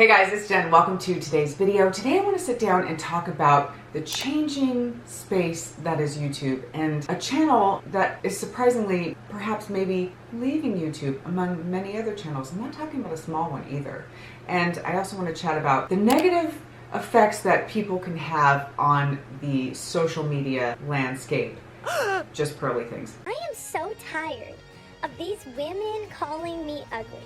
Hey guys, it's Jen. Welcome to today's video. Today I want to sit down and talk about the changing space that is YouTube and a channel that is surprisingly perhaps maybe leaving YouTube among many other channels. I'm not talking about a small one either. And I also want to chat about the negative effects that people can have on the social media landscape. Just pearly things. I am so tired of these women calling me ugly.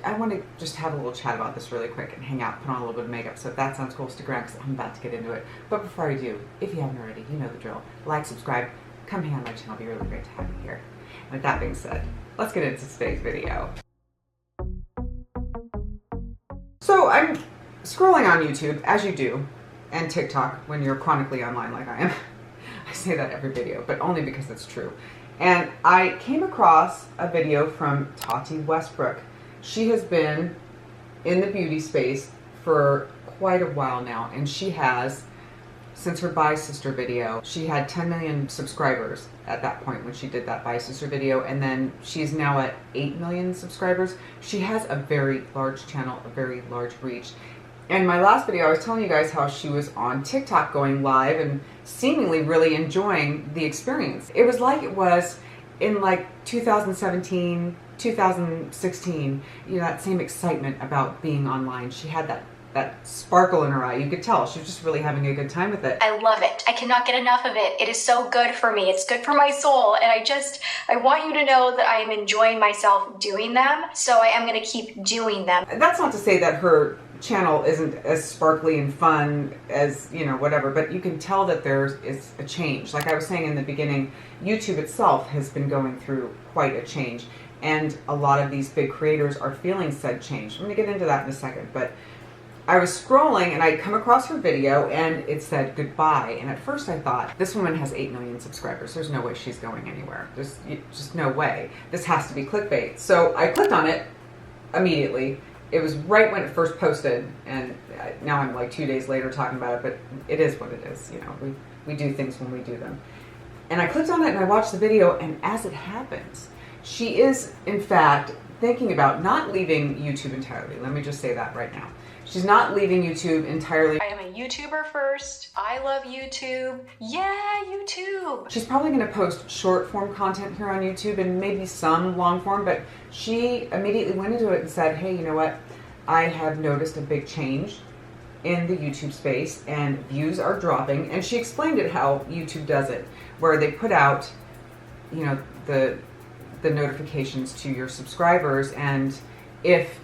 I want to just have a little chat about this really quick and hang out, put on a little bit of makeup. So if that sounds cool, stick around because I'm about to get into it. But before I do, if you haven't already, you know the drill. Like, subscribe, come hang on my channel. It'd be really great to have you here. And with that being said, let's get into today's video. So I'm scrolling on YouTube, as you do, and TikTok when you're chronically online like I am. I say that every video, but only because it's true. And I came across a video from TatiWestbrook. She has been in the beauty space for quite a while now, and she has, since her Bye Sister video, she had 10 million subscribers at that point when she did that Bye Sister video, and then she's now at 8 million subscribers. She has a very large channel, a very large reach. And my last video, I was telling you guys how she was on TikTok going live and seemingly really enjoying the experience. It was like it was in like 2017, 2016, you know, that same excitement about being online. She had that sparkle in her eye. You could tell she was just really having a good time with it. I love it. I cannot get enough of it. It is so good for me. It's good for my soul. And I want you to know that I am enjoying myself doing them. So I am going to keep doing them. That's not to say that her channel isn't as sparkly and fun as, you know, whatever, but you can tell that is a change. Like I was saying in the beginning, YouTube itself has been going through quite a change. And a lot of these big creators are feeling said change. I'm going to get into that in a second, but I was scrolling and I'd come across her video and it said goodbye. And at first I thought, this woman has 8 million subscribers. There's no way she's going anywhere. There's just no way. This has to be clickbait. So I clicked on it immediately. It was right when it first posted, and now I'm like 2 days later talking about it, but it is what it is. You know, we do things when we do them. And I clicked on it and I watched the video, and as it happens, she is, in fact, thinking about not leaving YouTube entirely. Let me just say that right now. She's not leaving YouTube entirely. I am a YouTuber first. I love YouTube. Yeah, YouTube. She's probably going to post short form content here on YouTube and maybe some long form, but she immediately went into it and said, hey, you know what? I have noticed a big change in the YouTube space and views are dropping. And she explained it how YouTube does it, where they put out, you know, the notifications to your subscribers, and if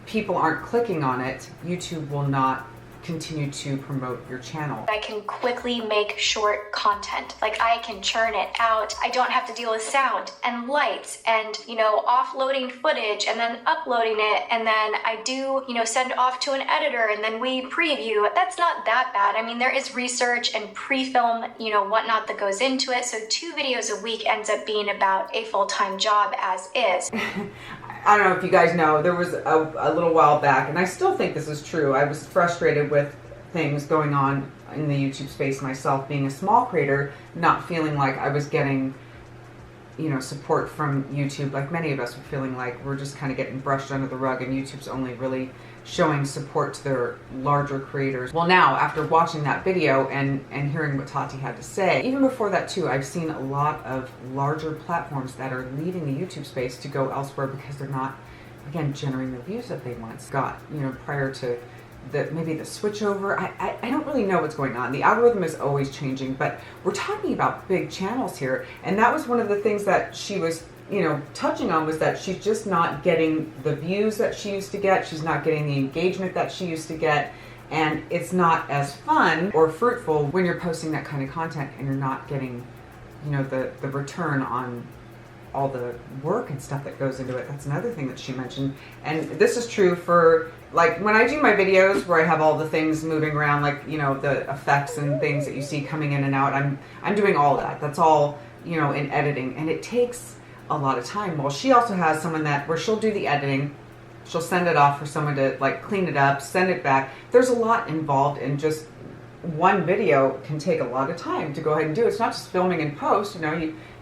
people aren't clicking on it, YouTube will not continue to promote your channel. I can quickly make short content. Like I can churn it out. I don't have to deal with sound and lights and, you know, offloading footage and then uploading it. And then I do, you know, send off to an editor and then we preview. That's not that bad. I mean, there is research and pre-film, you know, whatnot that goes into it. So 2 videos a week ends up being about a full-time job as is. I don't know if you guys know, there was a little while back, and I still think this is true. I was frustrated with things going on in the YouTube space myself, being a small creator, not feeling like I was getting, you know, support from YouTube, like many of us were feeling like we're just kind of getting brushed under the rug and YouTube's only really showing support to their larger creators. Well, now, after watching that video and hearing what Tati had to say, even before that too, I've seen a lot of larger platforms that are leaving the YouTube space to go elsewhere because they're not, again, generating the views that they once got, you know, prior to maybe the switch over. I don't really know what's going on. The algorithm is always changing, but we're talking about big channels here. And that was one of the things that she was, you know, touching on, was that she's just not getting the views that she used to get. She's not getting the engagement that she used to get. And it's not as fun or fruitful when you're posting that kind of content and you're not getting, you know, the return on all the work and stuff that goes into it. That's another thing that she mentioned. And this is true for, like, when I do my videos where I have all the things moving around, like, you know, the effects and things that you see coming in and out, I'm doing all that. That's all, you know, in editing, and it takes a lot of time. Well, she also has someone where she'll do the editing, she'll send it off for someone to like clean it up, send it back. There's a lot involved in just one video can take a lot of time to go ahead and do. It's not just filming and post,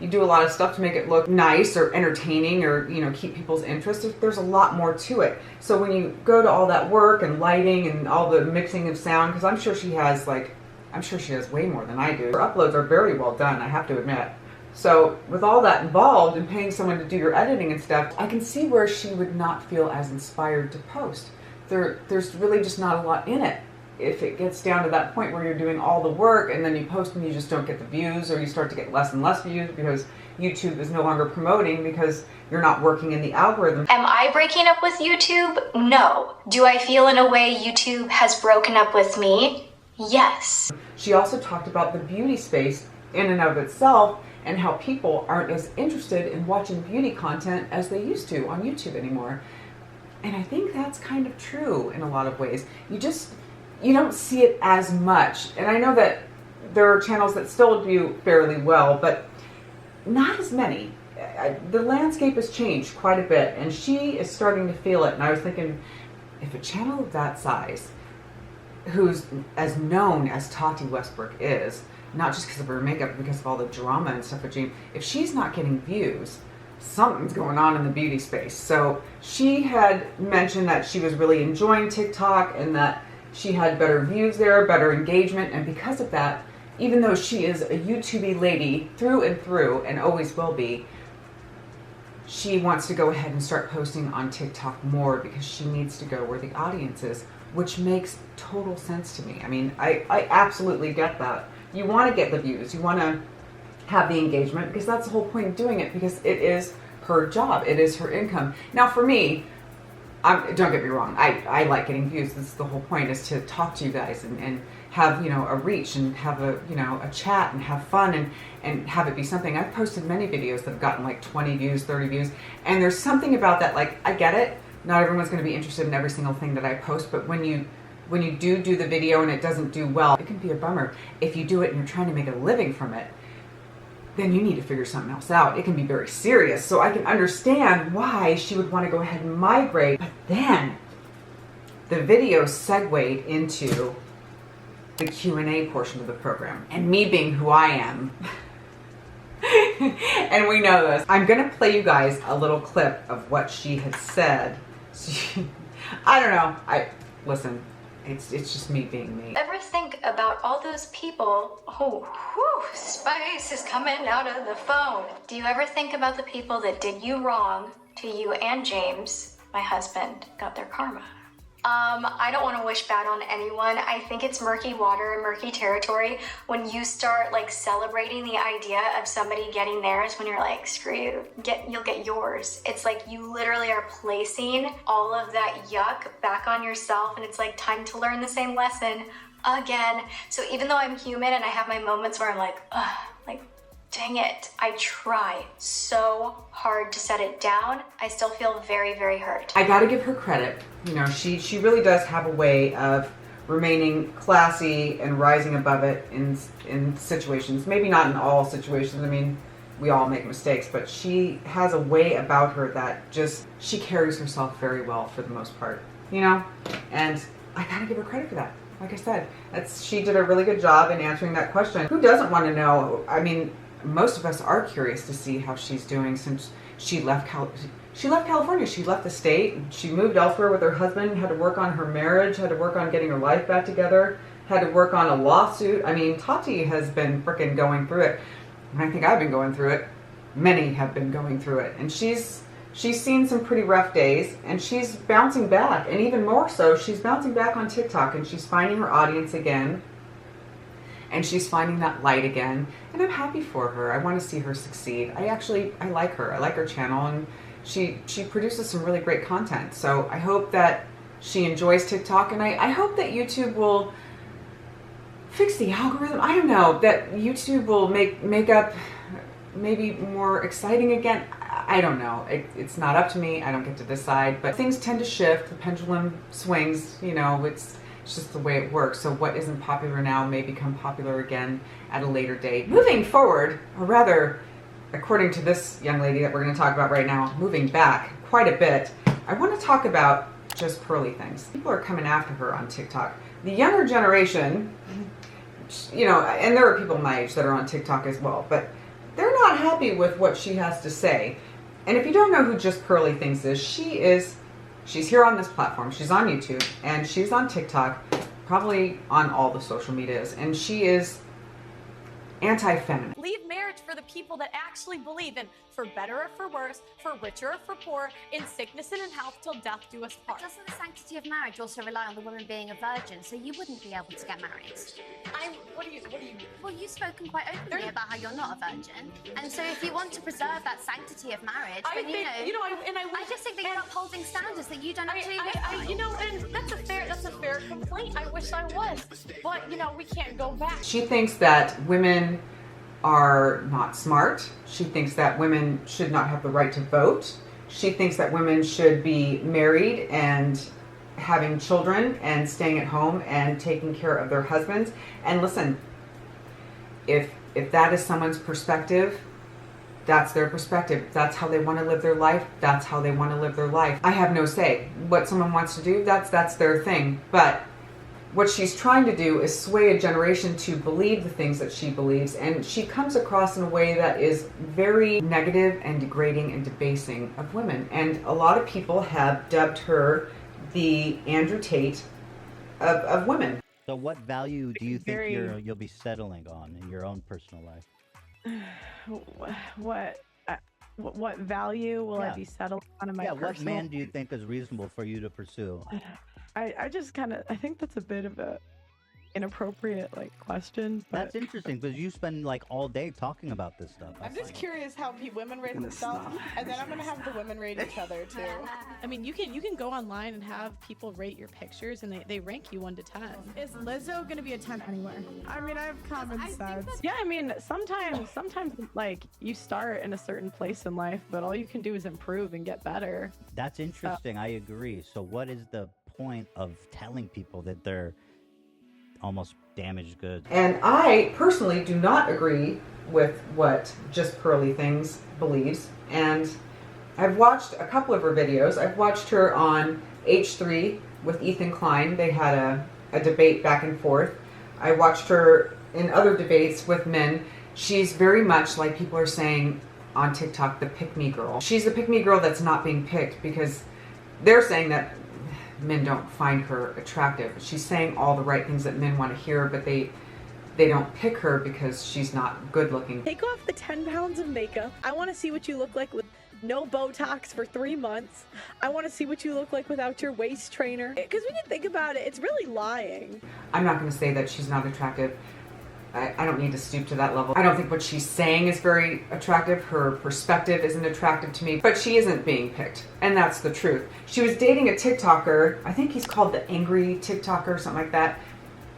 you do a lot of stuff to make it look nice or entertaining or, keep people's interest. There's a lot more to it. So when you go to all that work and lighting and all the mixing of sound, because I'm sure she has way more than I do. Her uploads are very well done, I have to admit. So with all that involved and paying someone to do your editing and stuff, I can see where she would not feel as inspired to post. There's really just not a lot in it. If it gets down to that point where you're doing all the work and then you post and you just don't get the views, or you start to get less and less views because YouTube is no longer promoting because you're not working in the algorithm. Am I breaking up with YouTube? No. Do I feel in a way YouTube has broken up with me? Yes. She also talked about the beauty space in and of itself and how people aren't as interested in watching beauty content as they used to on YouTube anymore. And I think that's kind of true in a lot of ways. You don't see it as much. And I know that there are channels that still do fairly well, but not as many. The landscape has changed quite a bit, and she is starting to feel it. And I was thinking, if a channel of that size, who's as known as TatiWestbrook is, not just because of her makeup, but because of all the drama and stuff with James, if she's not getting views, something's going on in the beauty space. So she had mentioned that she was really enjoying TikTok and that she had better views there, better engagement, and because of that, even though she is a YouTubey lady through and through and always will be, she wants to go ahead and start posting on TikTok more because she needs to go where the audience is, which makes total sense to me. I mean, I absolutely get that. You want to get the views, you want to have the engagement, because that's the whole point of doing it, because it is her job, it is her income. Now for me, don't get me wrong, I like getting views. This is the whole point, is to talk to you guys and have, a reach and have a chat and have fun and have it be something. I've posted many videos that have gotten like 20 views, 30 views, and there's something about that, like, I get it. Not everyone's going to be interested in every single thing that I post, but when you do the video and it doesn't do well, it can be a bummer. If you do it and you're trying to make a living from it, then you need to figure something else out. It can be very serious. So I can understand why she would want to go ahead and migrate. But then the video segued into the Q&A portion of the program. And me being who I am, and we know this, I'm going to play you guys a little clip of what she had said. I don't know. Listen. It's just me being me. Ever think about all those people? Oh, whew, spice is coming out of the phone. Do you ever think about the people that did you wrong to you and James, my husband, got their karma? I don't want to wish bad on anyone. I think it's murky water and murky territory when you start like celebrating the idea of somebody getting theirs when you're like, screw you, you'll get yours. It's like you literally are placing all of that yuck back on yourself, and it's like time to learn the same lesson again. So even though I'm human and I have my moments where I'm like, ugh, like, dang it, I try so hard to set it down, I still feel very, very hurt. I gotta give her credit. She really does have a way of remaining classy and rising above it in situations. Maybe not in all situations. I mean, we all make mistakes, but she has a way about her that she carries herself very well for the most part, and I gotta give her credit for that. Like I said, she did a really good job in answering that question. Who doesn't want to know? I mean, most of us are curious to see how she's doing since she left California. She left the state. She moved elsewhere with her husband, had to work on her marriage, had to work on getting her life back together, had to work on a lawsuit. I mean, Tati has been freaking going through it. And I think I've been going through it. Many have been going through it. And she's seen some pretty rough days, and she's bouncing back. And even more so, she's bouncing back on TikTok, and she's finding her audience again. And she's finding that light again. And I'm happy for her. I want to see her succeed. I like her. I like her channel, and she produces some really great content. So I hope that she enjoys TikTok, and I hope that YouTube will fix the algorithm. I don't know, that YouTube will make up maybe more exciting again. I don't know. It's not up to me. I don't get to decide. But things tend to shift. The pendulum swings. It's just the way it works. So what isn't popular now may become popular again at a later date. Moving forward, or rather, according to this young lady that we're going to talk about right now, moving back quite a bit, I want to talk about just pearly things. People are coming after her on TikTok. The younger generation, you know, and there are people my age that are on TikTok as well, but they're not happy with what she has to say. And if you don't know who Just Pearly Things is, she's here on this platform. She's on YouTube and she's on TikTok, probably on all the social medias, and she is anti-feminine. Leave marriage for the people that actually believe in for better or for worse, for richer or for poor, in sickness and in health, till death do us part. But doesn't the sanctity of marriage also rely on the woman being a virgin, so you wouldn't be able to get married? What do you mean? Well, you've spoken quite openly about how you're not a virgin, and so if you want to preserve that sanctity of marriage, then I just think that you're upholding standards that you don't actually live by. You know, and that's a fair complaint. I wish I was, but you know, we can't go back. She thinks that women are not smart. She thinks that women should not have the right to vote. She thinks that women should be married and having children and staying at home and taking care of their husbands. And listen, if that is someone's perspective, that's their perspective. That's how they want to live their life. That's how they want to live their life. I have no say. What someone wants to do, that's their thing. But what she's trying to do is sway a generation to believe the things that she believes, and she comes across in a way that is very negative and degrading and debasing of women. And a lot of people have dubbed her the Andrew Tate of women. So what value do you think you'll be settling on in your own personal life? What value will I be settling on in my personal? What man do you think is reasonable for you to pursue? I just kind of, I think that's a bit of a inappropriate question. But that's interesting because you spend all day talking about this stuff. I'm just curious how women rate themselves, and then I'm gonna have the women rate each other too. I mean, you can go online and have people rate your pictures, and they rank you 1 to 10. Is Lizzo gonna be a 10 anywhere? I mean, I have common sense. Yeah, I mean, sometimes you start in a certain place in life, but all you can do is improve and get better. That's interesting. I agree. So what is the point of telling people that they're almost damaged goods? And I personally do not agree with what Just Pearly Things believes. And I've watched a couple of her videos. I've watched her on H3 with Ethan Klein. They had a debate back and forth. I watched her in other debates with men. She's very much like people are saying on TikTok, the pick-me girl. She's the pick-me girl that's not being picked because they're saying that men don't find her attractive. She's saying all the right things that men want to hear, but they don't pick her because she's not good looking. Take off the 10 pounds of makeup. I want to see what you look like with no Botox for 3 months. I want to see what you look like without your waist trainer. Because when you think about it, it's really lying. I'm not going to say that she's not attractive. I don't need to stoop to that level. I don't think what she's saying is very attractive. Her perspective isn't attractive to me, but she isn't being picked. And that's the truth. She was dating a TikToker. I think he's called the Angry TikToker, something like that.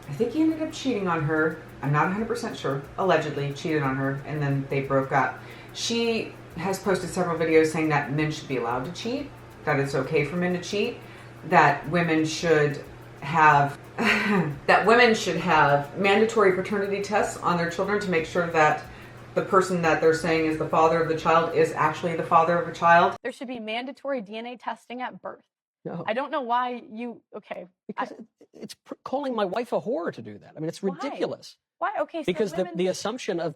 I think he ended up cheating on her. I'm not 100% sure. Allegedly cheated on her, and then they broke up. She has posted several videos saying that men should be allowed to cheat, that it's okay for men to cheat, that women should have mandatory paternity tests on their children to make sure that the person that they're saying is the father of the child is actually the father of a child. There should be mandatory DNA testing at birth. No. I don't know why because it's calling my wife a whore to do that. I mean, it's ridiculous. Why? Okay, so because the assumption of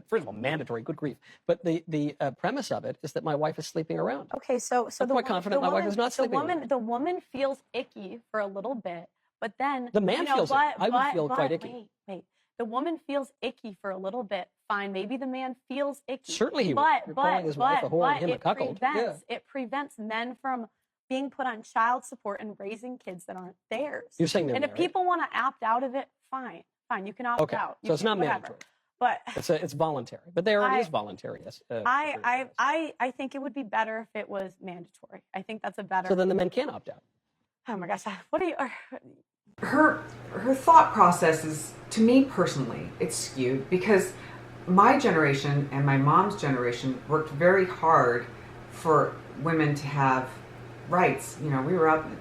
first of all, mandatory, good grief, but the premise of it is that my wife is sleeping around. Okay, so I'm quite confident my wife is not sleeping around. The woman feels icky for a little bit, but then the man feels it. I would feel quite icky. Wait. The woman feels icky for a little bit. Fine, maybe the man feels icky. Certainly he would. You're calling his wife a whore and him a cuckold. It prevents men from being put on child support and raising kids that aren't theirs. You're saying they're and if people want to opt out of it, fine, you can opt out. So it's not mandatory. But it's voluntary. But there is voluntary. Yes. I think it would be better if it was mandatory. I think that's a better. So then the men can opt out. Oh my gosh, what are you? Her thought process is, to me personally, it's skewed because my generation and my mom's generation worked very hard for women to have rights. You know,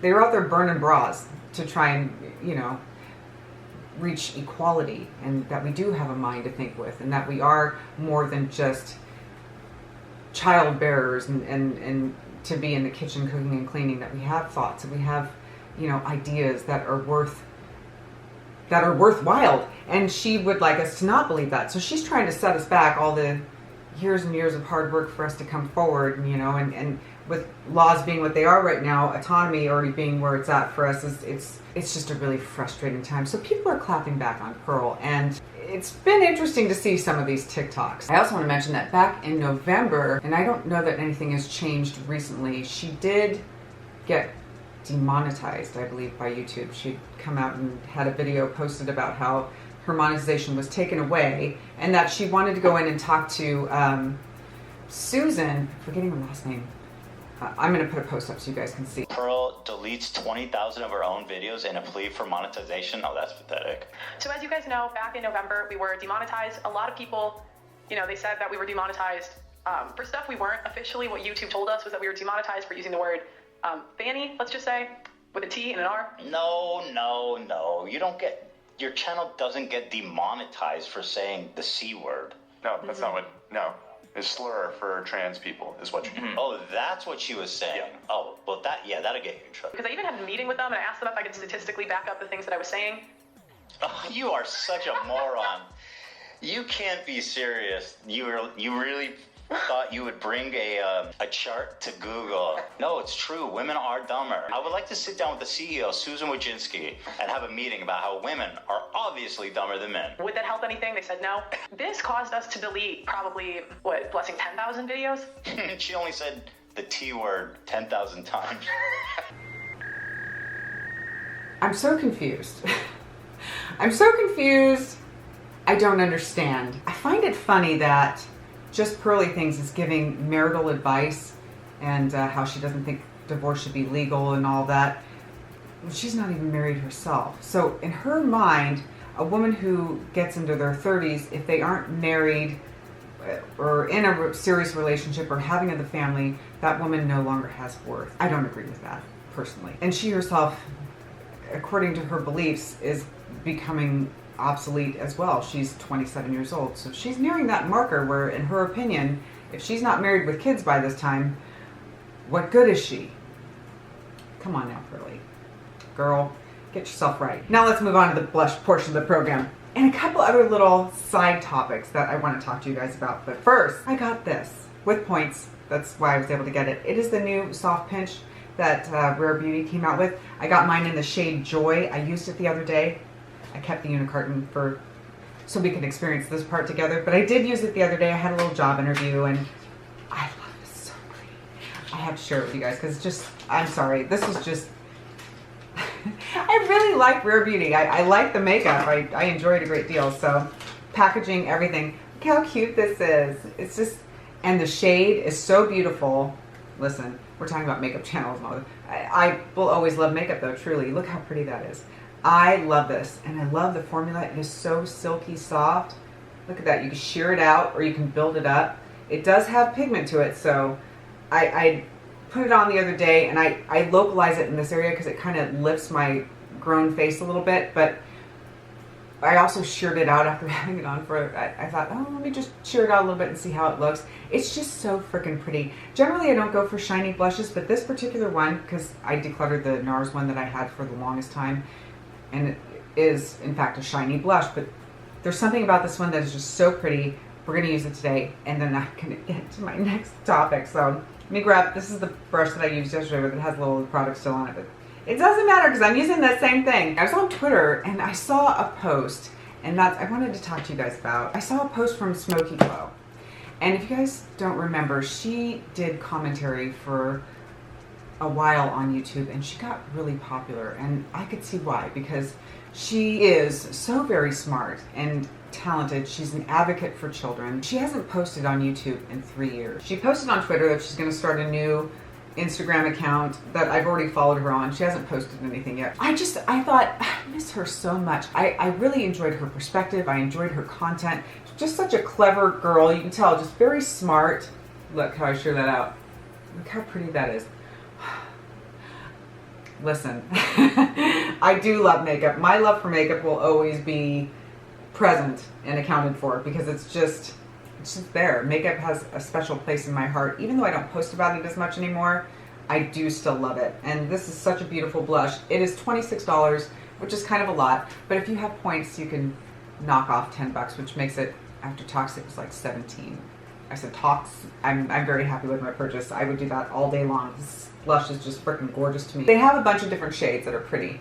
they were out there burning bras to try and, reach equality, and that we do have a mind to think with, and that we are more than just child bearers and to be in the kitchen cooking and cleaning, that we have thoughts, that we have, you know, ideas that are worthwhile. And she would like us to not believe that. So she's trying to set us back all the years and years of hard work for us to come forward, you know, and with laws being what they are right now, autonomy already being where it's at for us, it's just a really frustrating time. So people are clapping back on Pearl, and it's been interesting to see some of these TikToks. I also want to mention that back in November, and I don't know that anything has changed recently, she did get demonetized, I believe, by YouTube. She'd come out and had a video posted about how her monetization was taken away, and that she wanted to go in and talk to Susan, forgetting her last name. I'm going to put a post up so you guys can see. Pearl deletes 20,000 of her own videos in a plea for monetization. Oh, that's pathetic. So as you guys know, back in November, we were demonetized. A lot of people, you know, they said that we were demonetized for stuff we weren't. Officially, what YouTube told us was that we were demonetized for using the word fanny, let's just say, with a T and an R. No. You don't get, your channel doesn't get demonetized for saying the C word. No, that's not what, no. It's slur for trans people is what you mean. Oh, that's what she was saying. Yeah. Oh, well that'll get you in trouble. Because I even had a meeting with them and I asked them if I could statistically back up the things that I was saying. Oh, you are such a moron. You can't be serious. You really thought you would bring a chart to Google. No, it's true. Women are dumber. I would like to sit down with the CEO, Susan Wojcinski, and have a meeting about how women are obviously dumber than men. Would that help anything? They said no. This caused us to delete probably, what, Blessing, 10,000 videos? She only said the T word 10,000 times. I'm so confused. I'm so confused. I don't understand. I find it funny that Just Pearly Things is giving marital advice and how she doesn't think divorce should be legal and all that. She's not even married herself. So in her mind, a woman who gets into their 30s, if they aren't married or in a serious relationship or having a family, that woman no longer has worth. I don't agree with that, personally. And she herself, according to her beliefs, is becoming obsolete as well. She's 27 years old, so she's nearing that marker where, in her opinion, if she's not married with kids by this time, what good is she? Come on now, Pearly. Girl, get yourself right. Now let's move on to the blush portion of the program and a couple other little side topics that I want to talk to you guys about. But first, I got this with points. That's why I was able to get it. It is the new soft pinch that Rare Beauty came out with. I got mine in the shade Joy. I used it the other day. I kept the unicarton so we could experience this part together. But I did use it the other day. I had a little job interview and I love it so pretty. I have to share it with you guys because it's just, I'm sorry, this is just, I really like Rare Beauty. I like the makeup. I enjoy it a great deal. So packaging, everything. Look how cute this is. It's just, and the shade is so beautiful. Listen, we're talking about makeup channels and all that. I will always love makeup though, truly. Look how pretty that is. I love this, and I love the formula. It is so silky soft. Look at that. You can sheer it out, or you can build it up. It does have pigment to it, so I put it on the other day, and I localize it in this area because it kind of lifts my grown face a little bit, but I also sheared it out after having it on for, I thought, oh, let me just shear it out a little bit and see how it looks. It's just so freaking pretty. Generally, I don't go for shiny blushes, but this particular one, because I decluttered the NARS one that I had for the longest time, and it is, in fact, a shiny blush, but there's something about this one that is just so pretty. We're going to use it today, and then I'm going to get to my next topic. So let me grab, this is the brush that I used yesterday, but it has a little product still on it, but it doesn't matter because I'm using that same thing. I was on Twitter, and I saw a post, and that's, I wanted to talk to you guys about. I saw a post from Smoky Glow, and if you guys don't remember, she did commentary for a while on YouTube, and she got really popular, and I could see why, because she is so very smart and talented. She's an advocate for children. She hasn't posted on YouTube in 3 years. She posted on Twitter that she's going to start a new Instagram account that I've already followed her on. She hasn't posted anything yet. I thought, I miss her so much. I really enjoyed her perspective. I enjoyed her content. She's just such a clever girl. You can tell, just very smart. Look how I shear that out. Look how pretty that is. Listen, I do love makeup. My love for makeup will always be present and accounted for because it's just there. Makeup has a special place in my heart. Even though I don't post about it as much anymore, I do still love it. And this is such a beautiful blush. It is $26, which is kind of a lot, but if you have points, you can knock off $10, which makes it, after Tox, it was like 17. I said Tox, I'm very happy with my purchase. I would do that all day long. This blush is just freaking gorgeous to me. They have a bunch of different shades that are pretty.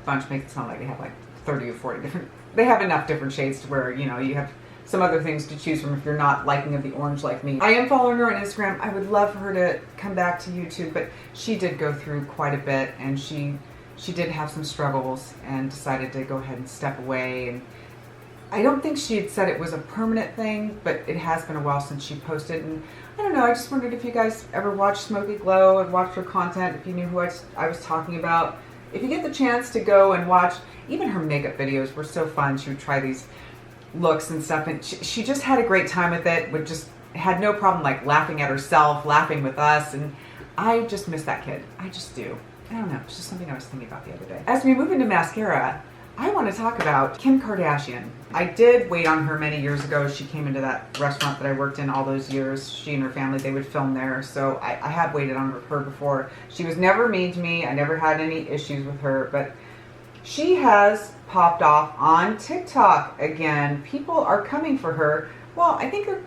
Bunch makes it sound like they have like 30 or 40 different, they have enough different shades to where, you know, you have some other things to choose from if you're not liking of the orange like me. I am following her on Instagram. I would love for her to come back to YouTube, but she did go through quite a bit, and she did have some struggles and decided to go ahead and step away. And I don't think she had said it was a permanent thing, but it has been a while since she posted. And I don't know, I just wondered if you guys ever watched Smoky Glow and watched her content, if you knew who I was talking about. If you get the chance to go and watch, even her makeup videos were so fun. She would try these looks and stuff, and she just had a great time with it, would just had no problem like laughing at herself, laughing with us, and I just miss that kid. I just do. I don't know, it's just something I was thinking about the other day. As we move into mascara, I want to talk about Kim Kardashian. I did wait on her many years ago. She came into that restaurant that I worked in all those years. She and her family, they would film there, so I have waited on her before. She was never mean to me. I never had any issues with her, but she has popped off on TikTok again. People are coming for her. Well, I think they're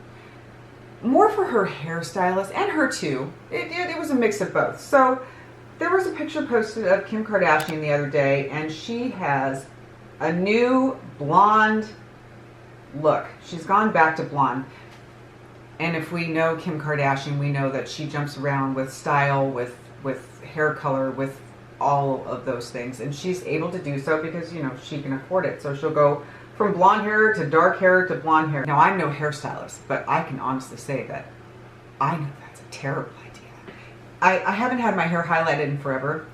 more for her hairstylist, and her too. It was a mix of both. So there was a picture posted of Kim Kardashian the other day, and she has a new blonde look. She's gone back to blonde. And if we know Kim Kardashian, we know that she jumps around with style, with hair color, with all of those things. And she's able to do so because, you know, she can afford it. So she'll go from blonde hair to dark hair to blonde hair. Now, I'm no hairstylist, but I can honestly say that I know that's a terrible idea. I haven't had my hair highlighted in forever.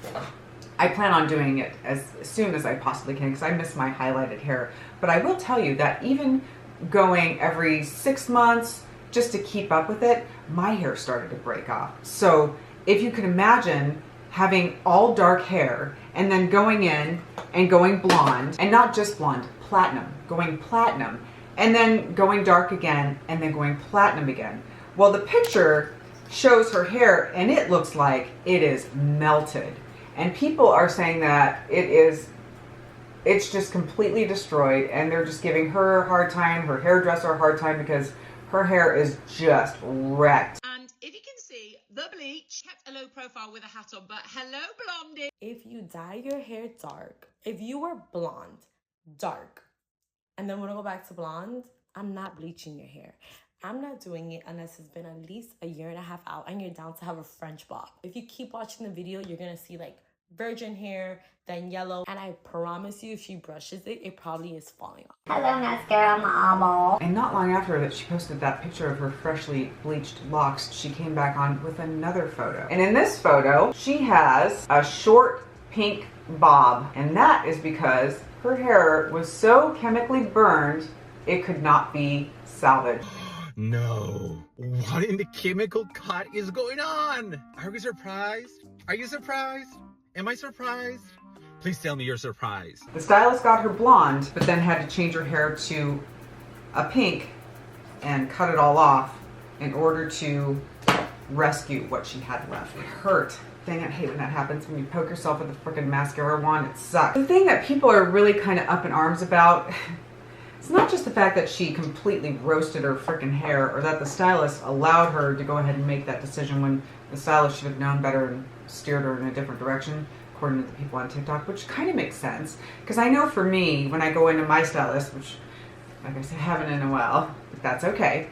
I plan on doing it as soon as I possibly can because I miss my highlighted hair. But I will tell you that even going every 6 months just to keep up with it, my hair started to break off. So if you can imagine having all dark hair and then going in and going blonde, and not just blonde, going platinum, and then going dark again and then going platinum again. Well, the picture shows her hair and it looks like it is melted. And people are saying that it's just completely destroyed, and they're just giving her a hard time, her hairdresser a hard time, because her hair is just wrecked. And if you can see, the bleach kept a low profile with a hat on, but hello, blondie. If you dye your hair dark, if you were blonde, dark, and then want to go back to blonde, I'm not bleaching your hair. I'm not doing it unless it's been at least a year and a half out and you're down to have a French bob. If you keep watching the video, you're going to see like virgin hair, then yellow, and I promise you if she brushes it, it probably is falling off. Hello, mascara mama. And not long after that she posted that picture of her freshly bleached locks, she came back on with another photo. And in this photo, she has a short pink bob, and that is because her hair was so chemically burned, it could not be salvaged. No. What in the chemical cut is going on? Are we surprised? Are you surprised? Am I surprised? Please tell me you're surprised. The stylist got her blonde, but then had to change her hair to a pink and cut it all off in order to rescue what she had left. It hurt. Dang, I hate when that happens, when you poke yourself with a freaking mascara wand. It sucks. The thing that people are really kind of up in arms about, it's not just the fact that she completely roasted her freaking hair, or that the stylist allowed her to go ahead and make that decision when the stylist should have known better and steered her in a different direction, according to the people on TikTok, which kind of makes sense. Because I know for me, when I go into my stylist, which, like I said, I haven't in a while, but that's okay,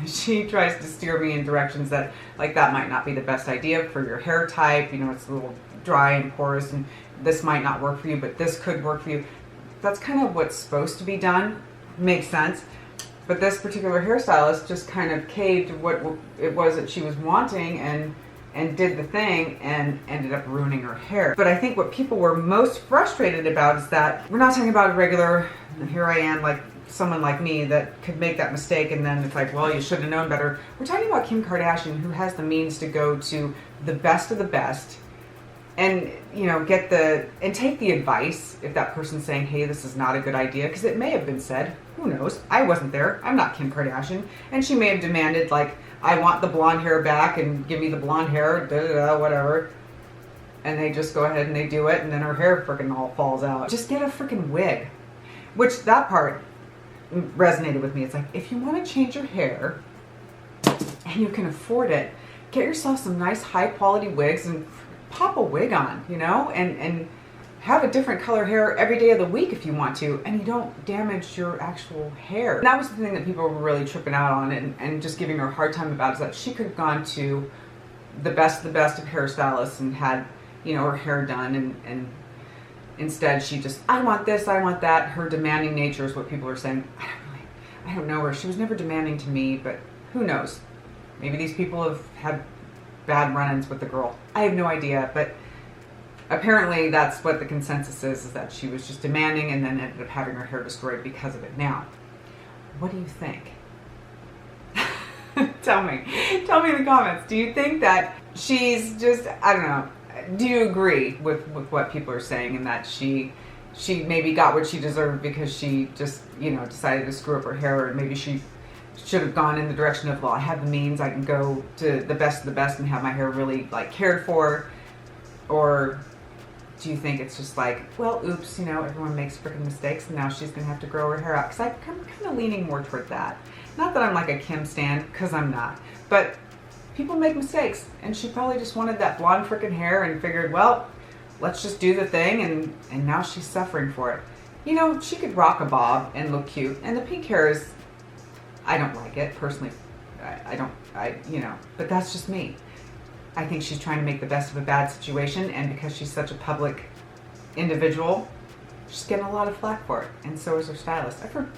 she tries to steer me in directions that, like, that might not be the best idea for your hair type. You know, it's a little dry and porous, and this might not work for you, but this could work for you. That's kind of what's supposed to be done. Makes sense. But this particular hairstylist just kind of caved to what it was that she was wanting and did the thing and ended up ruining her hair. But I think what people were most frustrated about is that we're not talking about a regular, here I am, like someone like me that could make that mistake and then it's like, well, you should have known better. We're talking about Kim Kardashian, who has the means to go to the best of the best and take the advice if that person's saying, hey, this is not a good idea, because it may have been said. Who knows? I wasn't there. I'm not Kim Kardashian. And she may have demanded, like, I want the blonde hair back and give me the blonde hair, whatever. And they just go ahead and they do it, and then her hair freaking all falls out. Just get a freaking wig. Which, that part resonated with me. It's like, if you want to change your hair and you can afford it, get yourself some nice high quality wigs and pop a wig on, and have a different color hair every day of the week if you want to, and you don't damage your actual hair. And that was the thing that people were really tripping out on and just giving her a hard time about, is that she could have gone to the best of hairstylists and had, her hair done, and instead she just, I want this, I want that. Her demanding nature is what people are saying. I don't know her. She was never demanding to me, but who knows? Maybe these people have had bad run-ins with the girl. I have no idea, but apparently that's what the consensus is that she was just demanding and then ended up having her hair destroyed because of it. Now, what do you think? Tell me in the comments. Do you think that she's just, I don't know, do you agree with what people are saying, and that she maybe got what she deserved because she just, decided to screw up her hair, or maybe she should have gone in the direction of, well, I have the means, I can go to the best of the best and have my hair really, like, cared for? Or do you think it's just like, well, oops, everyone makes freaking mistakes, and now she's gonna have to grow her hair out? Because I'm kind of leaning more toward that. Not that I'm like a Kim stan, because I'm not, but people make mistakes, and she probably just wanted that blonde freaking hair and figured, well, let's just do the thing, and now she's suffering for it. She could rock a bob and look cute, and the pink hair is, I don't like it personally. But that's just me. I think she's trying to make the best of a bad situation, and because she's such a public individual, she's getting a lot of flack for it, and so is her stylist. I've heard,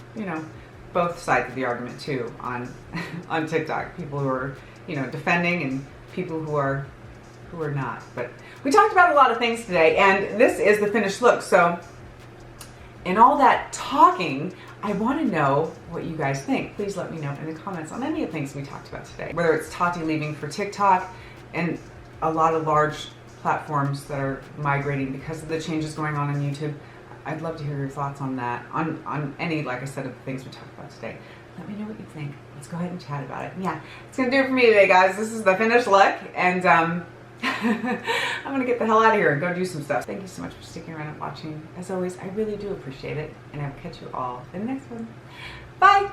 both sides of the argument too on TikTok. People who are, defending, and people who are not. But we talked about a lot of things today, and this is the finished look. So in all that talking, I want to know what you guys think. Please let me know in the comments on any of the things we talked about today. Whether it's Tati leaving for TikTok and a lot of large platforms that are migrating because of the changes going on YouTube. I'd love to hear your thoughts on that, on any, like I said, of the things we talked about today. Let me know what you think. Let's go ahead and chat about it. Yeah, it's going to do it for me today, guys. This is the finished look, and I'm going to get the hell out of here and go do some stuff. Thank you so much for sticking around and watching. As always, I really do appreciate it, and I will catch you all in the next one. Bye!